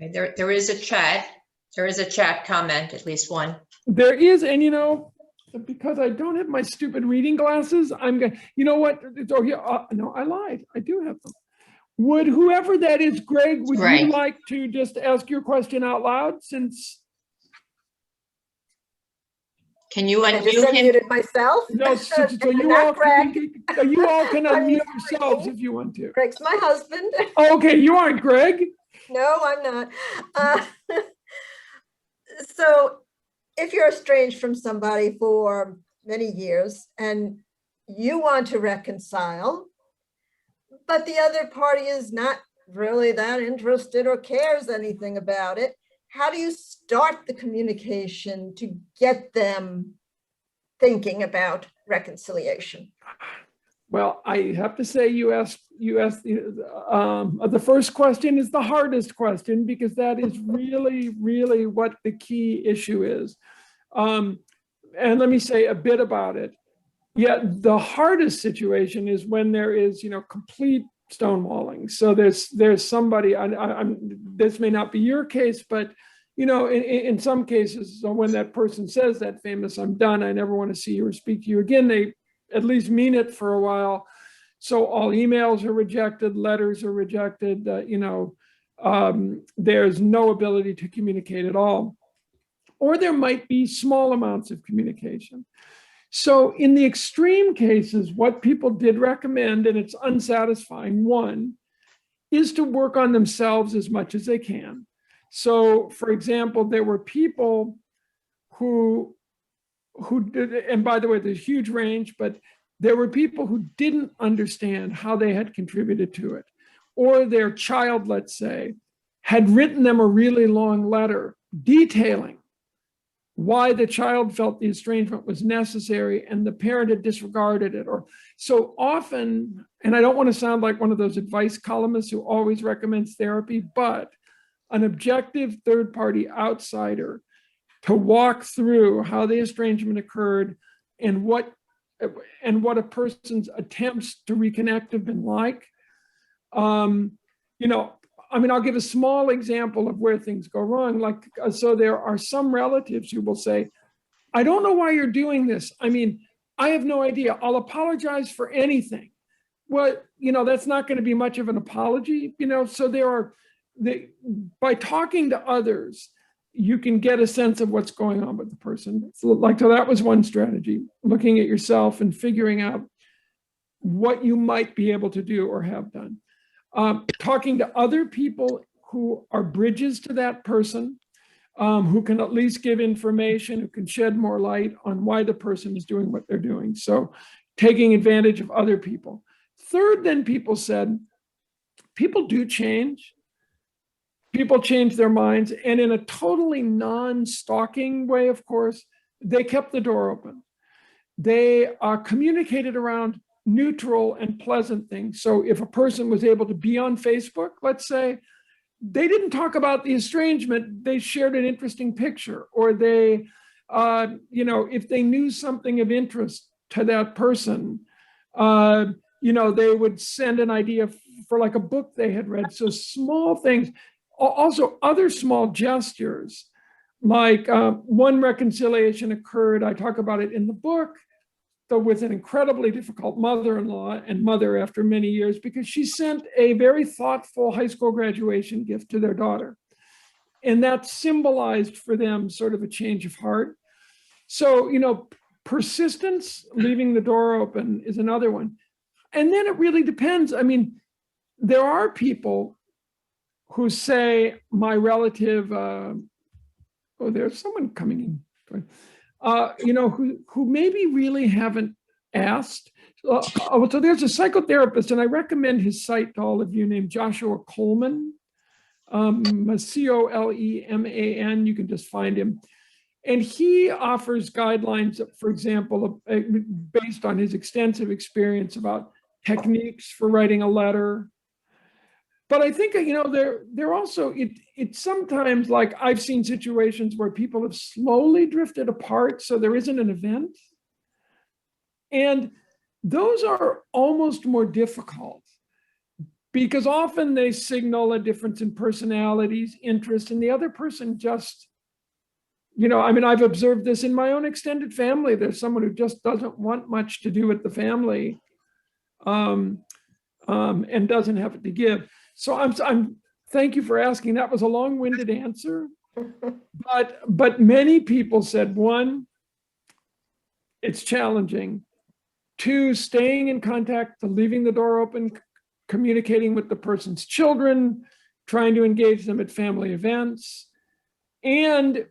Okay, there is a chat. There is a chat comment, at least one. There is, and because I don't have my stupid reading glasses, I'm going, what? Oh, yeah, no, I lied. I do have them. Would whoever that is, Greg, would you like to just ask your question out loud since? Can you unmute him? I just unmuted myself. No, so you all can unmute yourselves if you want to. Greg's my husband. Oh, okay, you aren't Greg. No, I'm not. So if you're estranged from somebody for many years and you want to reconcile, but the other party is not really that interested or cares anything about it, how do you start the communication to get them thinking about reconciliation? Well, I have to say you asked the first question is the hardest question, because that is really what the key issue is. And let me say a bit about it. Yeah, the hardest situation is when there is, complete stonewalling. So there's somebody, this may not be your case, but in some cases, so when that person says that famous, "I'm done, I never want to see you or speak to you again," they at least mean it for a while. So all emails are rejected, letters are rejected, there's no ability to communicate at all. Or there might be small amounts of communication. So in the extreme cases, what people did recommend, and it's unsatisfying, one, is to work on themselves as much as they can. So, for example, there were people who did, and by the way, there's a huge range, but there were people who didn't understand how they had contributed to it. Or their child, let's say, had written them a really long letter detailing why the child felt the estrangement was necessary and the parent had disregarded it. Or so often, and I don't want to sound like one of those advice columnists who always recommends therapy, but an objective third-party outsider to walk through how the estrangement occurred and what a person's attempts to reconnect have been like. I'll give a small example of where things go wrong. So there are some relatives who will say, "I don't know why you're doing this. I have no idea. I'll apologize for anything." Well, that's not going to be much of an apology, so by talking to others, you can get a sense of what's going on with the person. So that was one strategy, looking at yourself and figuring out what you might be able to do or have done. Talking to other people who are bridges to that person, who can at least give information, who can shed more light on why the person is doing what they're doing. So taking advantage of other people. Third, then people said, people do change. People change their minds, and in a totally non-stalking way, of course, they kept the door open. They communicated around neutral and pleasant things. So if a person was able to be on Facebook, let's say, they didn't talk about the estrangement, they shared an interesting picture, or they, if they knew something of interest to that person, they would send an idea for like a book they had read. So small things. Also, other small gestures, like one reconciliation occurred, I talk about it in the book, though with an incredibly difficult mother-in-law and mother after many years, because she sent a very thoughtful high school graduation gift to their daughter. And that symbolized for them sort of a change of heart. So, persistence, leaving the door open, is another one. And then it really depends. There are people who say, my relative, there's someone coming in, who maybe really haven't asked. So there's a psychotherapist, and I recommend his site to all of you, named Joshua Coleman, Coleman. You can just find him. And he offers guidelines, for example, based on his extensive experience about techniques for writing a letter. But I think, they're also, it's sometimes like I've seen situations where people have slowly drifted apart, so there isn't an event. And those are almost more difficult because often they signal a difference in personalities, interests, and the other person just, I've observed this in my own extended family. There's someone who just doesn't want much to do with the family and doesn't have it to give. So I'm thank you for asking. That was a long-winded answer, but many people said, one, it's challenging. Two, staying in contact, leaving the door open, communicating with the person's children, trying to engage them at family events. And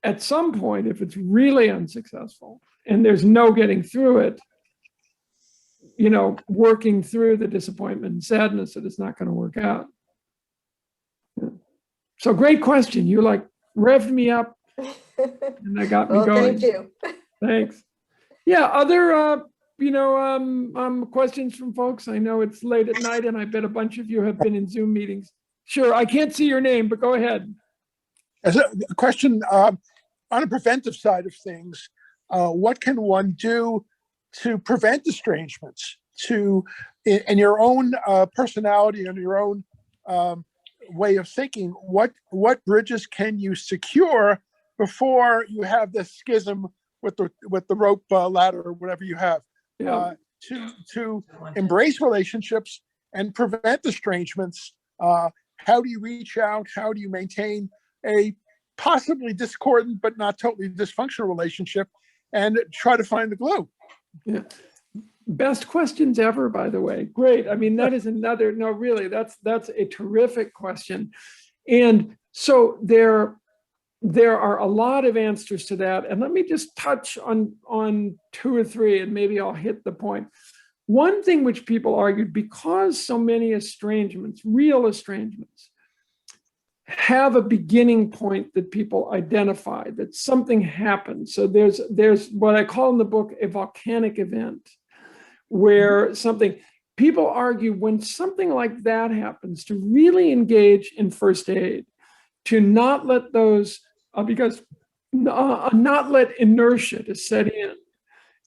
at some point, if it's really unsuccessful and there's no getting through it, working through the disappointment and sadness that it's not going to work out. Yeah. So great question. You revved me up and that got me going. Thank you. Thanks. Yeah. Other questions from folks? I know it's late at night and I bet a bunch of you have been in Zoom meetings. Sure, I can't see your name, but go ahead. As a question, on a preventive side of things, what can one do to prevent estrangements? In your own personality and your own way of thinking, what bridges can you secure before you have this schism with the rope ladder or whatever you have? Yeah. To embrace relationships and prevent estrangements. How do you reach out? How do you maintain a possibly discordant but not totally dysfunctional relationship and try to find the glue? Yeah. Best questions ever, by the way. Great. I mean, that is another, no, really, that's a terrific question. And so there are a lot of answers to that. And let me just touch on two or three, and maybe I'll hit the point. One thing which people argued, because so many estrangements, real estrangements, have a beginning point that people identify, that something happened. So there's what I call in the book a volcanic event, where people argue when something like that happens, to really engage in first aid, to not let those, not let inertia to set in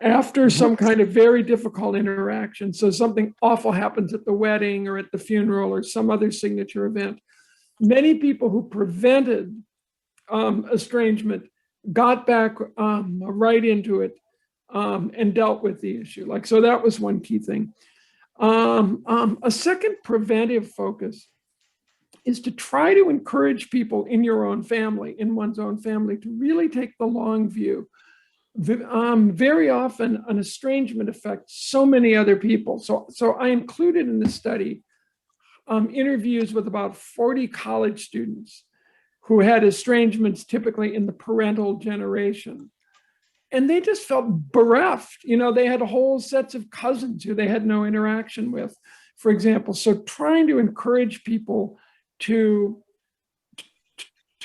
after some kind of very difficult interaction. So something awful happens at the wedding or at the funeral or some other signature event. Many people who prevented estrangement got back right into it and dealt with the issue. So that was one key thing. A second preventive focus is to try to encourage people in your own family, in one's own family, to really take the long view. Very often an estrangement affects so many other people. So I included in the study interviews with about 40 college students who had estrangements typically in the parental generation. And they just felt bereft. They had whole sets of cousins who they had no interaction with, for example. So trying to encourage people to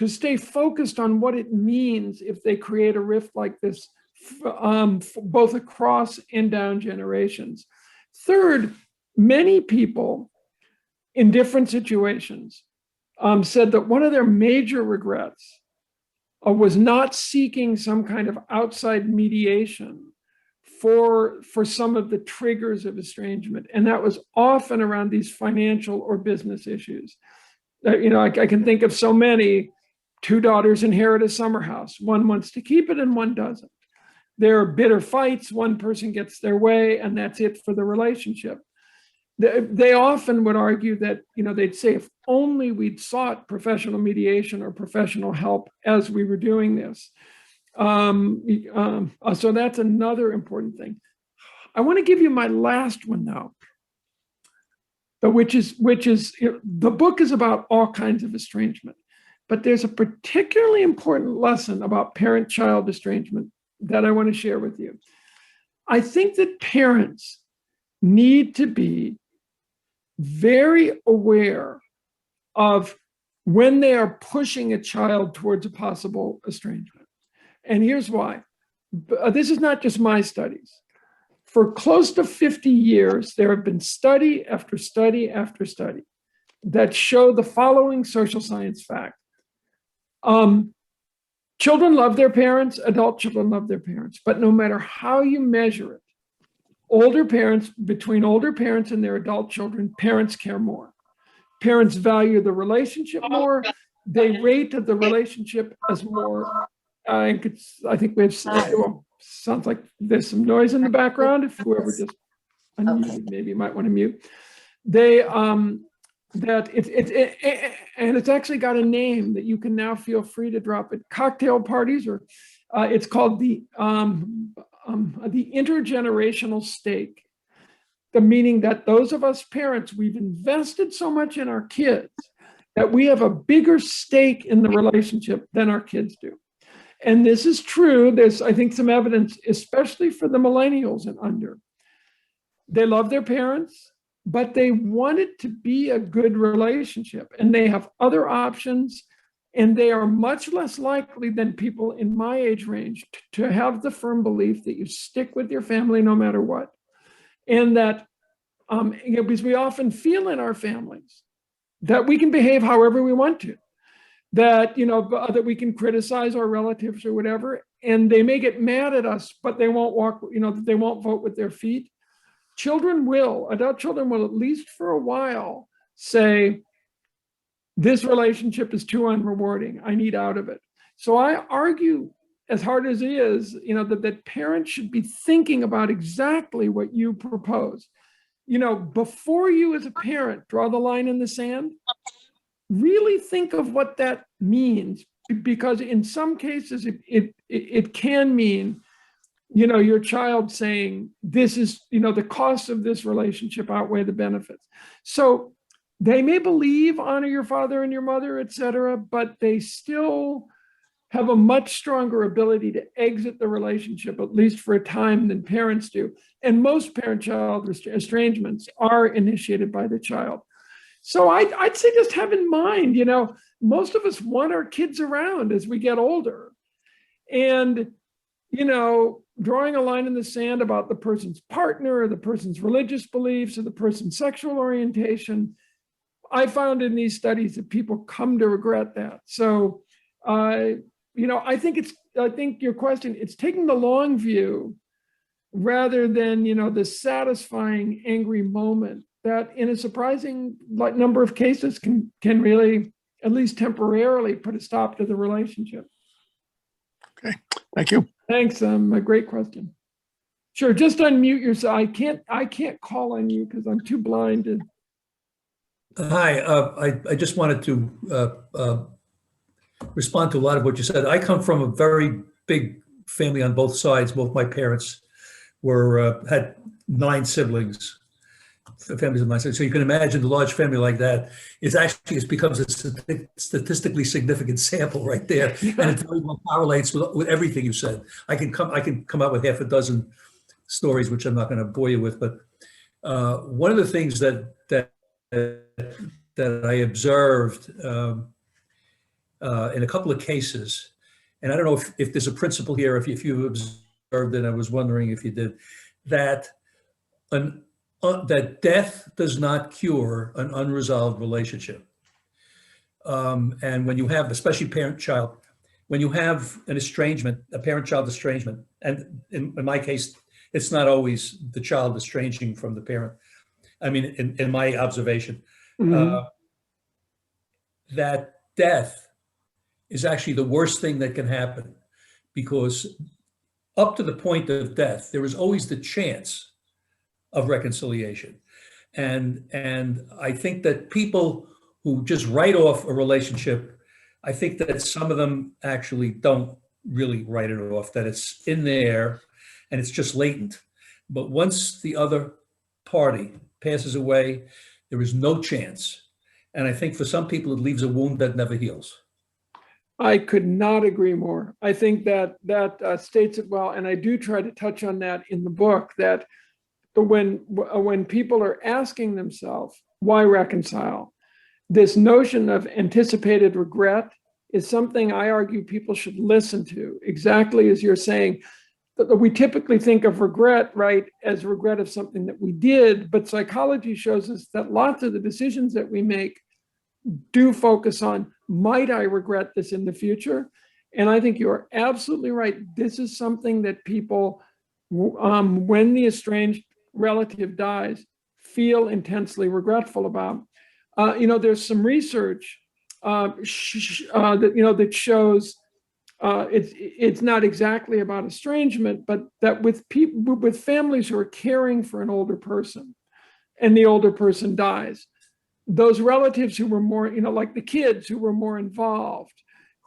stay focused on what it means if they create a rift like this, both across and down generations. Third, many people in different situations said that one of their major regrets was not seeking some kind of outside mediation for some of the triggers of estrangement. And that was often around these financial or business issues. I can think of so many. Two daughters inherit a summer house. One wants to keep it and one doesn't. There are bitter fights. One person gets their way and that's it for the relationship. They often would argue that, they'd say, if only we'd sought professional mediation or professional help as we were doing this. So that's another important thing. I want to give you my last one though, which is the book is about all kinds of estrangement, but there's a particularly important lesson about parent-child estrangement that I want to share with you. I think that parents need to be very aware of when they are pushing a child towards a possible estrangement. And here's why. This is not just my studies. For close to 50 years, there have been study after study after study that show the following social science fact. Children love their parents, adult children love their parents, but no matter how you measure it, between older parents and their adult children, parents care more. Parents value the relationship more. They rate the relationship as more. I think we have, sounds like there's some noise in the background. If whoever just unmuted, maybe you might want to mute. And it's actually got a name that you can now feel free to drop at cocktail parties, or it's called the intergenerational stake. The meaning that those of us parents, we've invested so much in our kids that we have a bigger stake in the relationship than our kids do. And this is true. There's, I think, some evidence, especially for the millennials and under. They love their parents, but they want it to be a good relationship, and they have other options, and they are much less likely than people in my age range to have the firm belief that you stick with your family no matter what. And that, because we often feel in our families that we can behave however we want to, that, that we can criticize our relatives or whatever, and they may get mad at us, but they won't walk, they won't vote with their feet. Adult children will, at least for a while, say, this relationship is too unrewarding, I need out of it. So I argue, as hard as it is, that parents should be thinking about exactly what you propose. Before you as a parent draw the line in the sand, really think of what that means, because in some cases it can mean, your child saying, this is, the costs of this relationship outweigh the benefits. So they may believe honor your father and your mother, et cetera, but they still have a much stronger ability to exit the relationship, at least for a time, than parents do. And most parent-child estrangements are initiated by the child. So I'd say just have in mind, most of us want our kids around as we get older. And, drawing a line in the sand about the person's partner or the person's religious beliefs or the person's sexual orientation, I found in these studies that people come to regret that. So, I think your question, it's taking the long view rather than, the satisfying angry moment that in a surprising number of cases can really, at least temporarily, put a stop to the relationship. Okay, thank you. Thanks, a great question. Sure, just unmute yourself. I can't call on you because I'm too blind to. Hi, I just wanted to respond to a lot of what you said. I come from a very big family on both sides. Both my parents had 9 siblings, families of 9 siblings. So you can imagine a large family like that it becomes a statistically significant sample right there, and it very well correlates with everything you said. I can come out with half a dozen stories, which I'm not going to bore you with, but one of the things that I observed in a couple of cases, and I don't know if there's a principle here, if you observed it, I was wondering if you did, that that death does not cure an unresolved relationship. And when you have, especially parent-child, when you have an estrangement, a parent-child estrangement, and in my case, it's not always the child estranging from the parent. I mean, in my observation, that death is actually the worst thing that can happen, because up to the point of death, there is always the chance of reconciliation. And I think that people who just write off a relationship, I think that some of them actually don't really write it off, that it's in there and it's just latent. But once the other party passes away, there is no chance. And I think for some people, it leaves a wound that never heals. I could not agree more. I think that states it well. And I do try to touch on that in the book, that when people are asking themselves, why reconcile? This notion of anticipated regret is something I argue people should listen to, exactly as you're saying. We typically think of regret, right, as regret of something that we did, but psychology shows us that lots of the decisions that we make do focus on, might I regret this in the future? And I think you're absolutely right. This is something that people, when the estranged relative dies, feel intensely regretful about. There's some research that shows it's not exactly about estrangement, but that with families who are caring for an older person and the older person dies, those relatives who were more, like the kids who were more involved,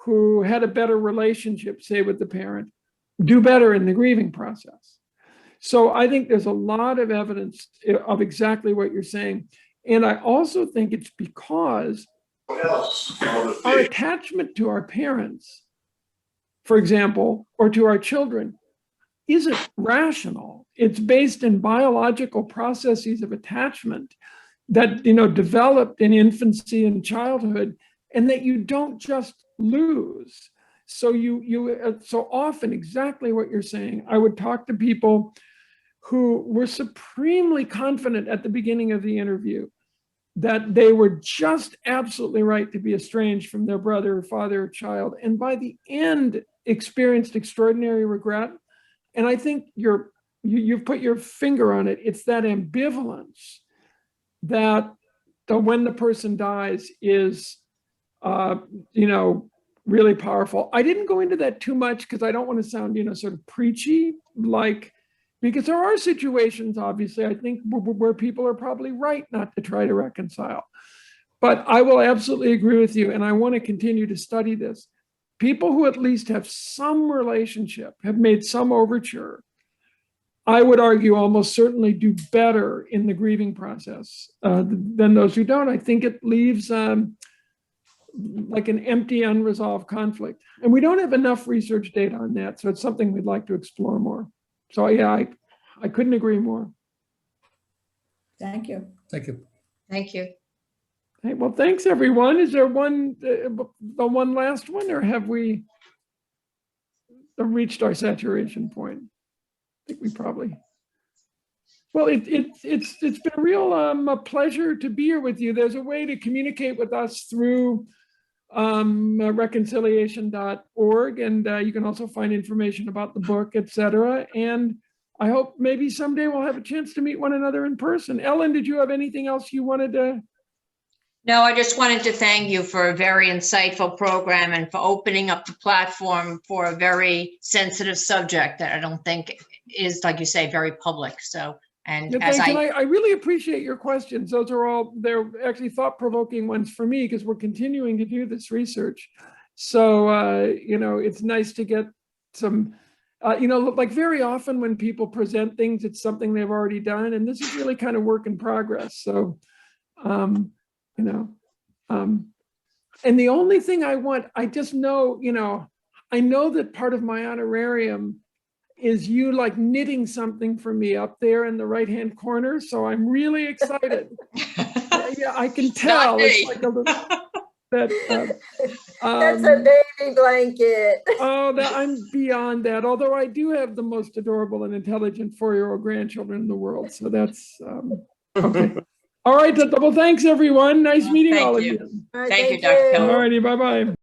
who had a better relationship, say, with the parent, do better in the grieving process. So I think there's a lot of evidence of exactly what you're saying. And I also think it's because our attachment to our parents, for example, or to our children, isn't rational. It's based in biological processes of attachment that developed in infancy and childhood, and that you don't just lose. So so often, exactly what you're saying, I would talk to people who were supremely confident at the beginning of the interview that they were just absolutely right to be estranged from their brother, father, or child, and by the end experienced extraordinary regret. And I think you've put your finger on it. It's that ambivalence that when the person dies is, really powerful. I didn't go into that too much because I don't want to sound, sort of preachy, because there are situations, obviously, I think where people are probably right not to try to reconcile. But I will absolutely agree with you, and I want to continue to study this. People who at least have some relationship, have made some overture, I would argue almost certainly do better in the grieving process than those who don't. I think it leaves like an empty, unresolved conflict. And we don't have enough research data on that, so it's something we'd like to explore more. So yeah, I couldn't agree more. Thank you. Thank you. Thank you. Hey, well, thanks everyone. Is there the one last one, or have we reached our saturation point? I think we probably. Well, it's been a real a pleasure to be here with you. There's a way to communicate with us through reconsolidation.org, and you can also find information about the book, etc. And I hope maybe someday we'll have a chance to meet one another in person. Ellen, did you have anything else you wanted to? No, I just wanted to thank you for a very insightful program and for opening up the platform for a very sensitive subject that I don't think is, like you say, very public. So, and Yeah, as I really appreciate your questions. Those are all, they're actually thought-provoking ones for me because we're continuing to do this research. So, it's nice to get some, like very often when people present things, it's something they've already done. And this is really kind of work in progress. So, and the only thing I just know, I know that part of my honorarium is you like knitting something for me up there in the right-hand corner. So I'm really excited. Yeah, I can tell. It's like a little, that's a baby blanket. Oh, I'm beyond that. Although I do have the most adorable and intelligent 4-year-old grandchildren in the world. So that's, okay. All right, well, thanks everyone. Nice meeting all of you. All right, Thank you, thank Dr. Pillemer. All righty, bye-bye.